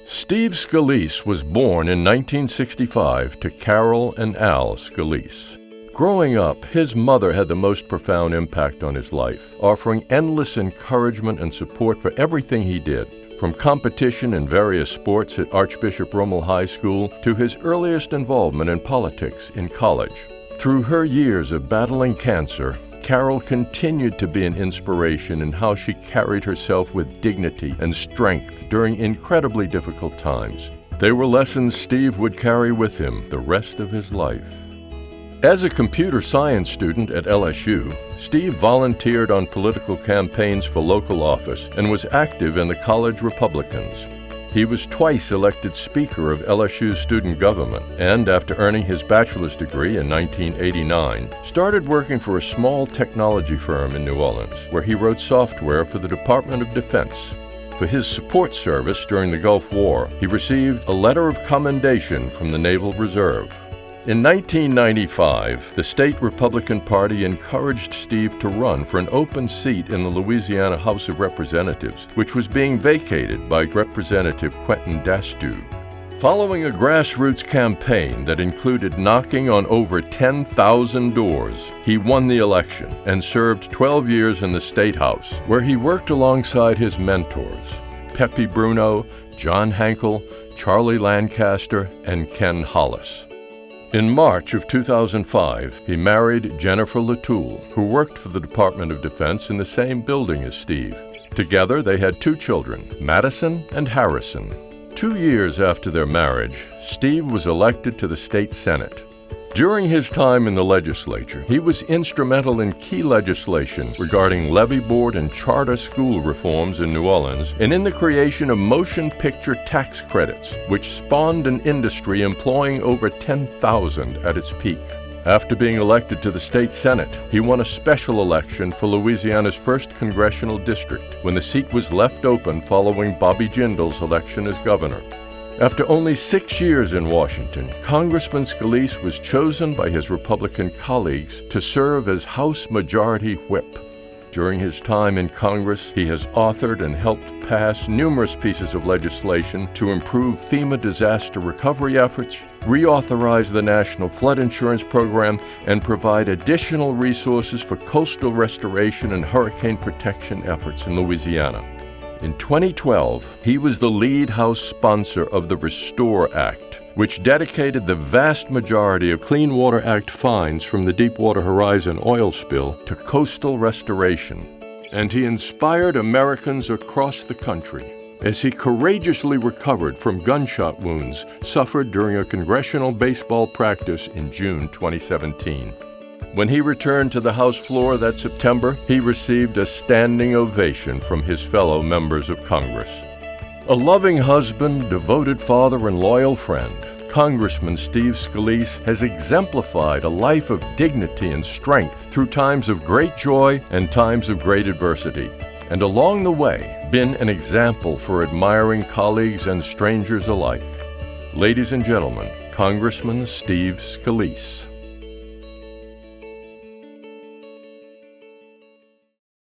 Steve Scalise was born in 1965 to Carol and Al Scalise. Growing up, his mother had the most profound impact on his life, offering endless encouragement and support for everything he did, from competition in various sports at Archbishop Rummel High School to his earliest involvement in politics in college. Through her years of battling cancer, Carol continued to be an inspiration in how she carried herself with dignity and strength during incredibly difficult times. They were lessons Steve would carry with him the rest of his life. As a computer science student at LSU, Steve volunteered on political campaigns for local office and was active in the college Republicans. He was twice elected Speaker of LSU's student government, and after earning his bachelor's degree in 1989, started working for a small technology firm in New Orleans, where he wrote software for the Department of Defense. For his support service during the Gulf War, he received a letter of commendation from the Naval Reserve. In 1995, the state Republican Party encouraged Steve to run for an open seat in the Louisiana House of Representatives, which was being vacated by Representative Quentin Dastoud. Following a grassroots campaign that included knocking on over 10,000 doors, he won the election and served 12 years in the State House, where he worked alongside his mentors, Pepe Bruno, John Hankel, Charlie Lancaster, and Ken Hollis. In March of 2005, he married Jennifer Latoul, who worked for the Department of Defense in the same building as Steve. Together, they had 2 children, Madison and Harrison. 2 years after their marriage, Steve was elected to the state Senate. During his time in the legislature, he was instrumental in key legislation regarding levy board and charter school reforms in New Orleans and in the creation of motion picture tax credits, which spawned an industry employing over 10,000 at its peak. After being elected to the state Senate, he won a special election for Louisiana's 1st Congressional District when the seat was left open following Bobby Jindal's election as governor. After only 6 years in Washington, Congressman Scalise was chosen by his Republican colleagues to serve as House Majority Whip. During his time in Congress, he has authored and helped pass numerous pieces of legislation to improve FEMA disaster recovery efforts, reauthorize the National Flood Insurance Program, and provide additional resources for coastal restoration and hurricane protection efforts in Louisiana. In 2012, he was the lead House sponsor of the Restore Act, which dedicated the vast majority of Clean Water Act fines from the Deepwater Horizon oil spill to coastal restoration. And he inspired Americans across the country as he courageously recovered from gunshot wounds suffered during a congressional baseball practice in June 2017. When he returned to the House floor that September, he received a standing ovation from his fellow members of Congress. A loving husband, devoted father, and loyal friend, Congressman Steve Scalise has exemplified a life of dignity and strength through times of great joy and times of great adversity, and along the way, been an example for admiring colleagues and strangers alike. Ladies and gentlemen, Congressman Steve Scalise.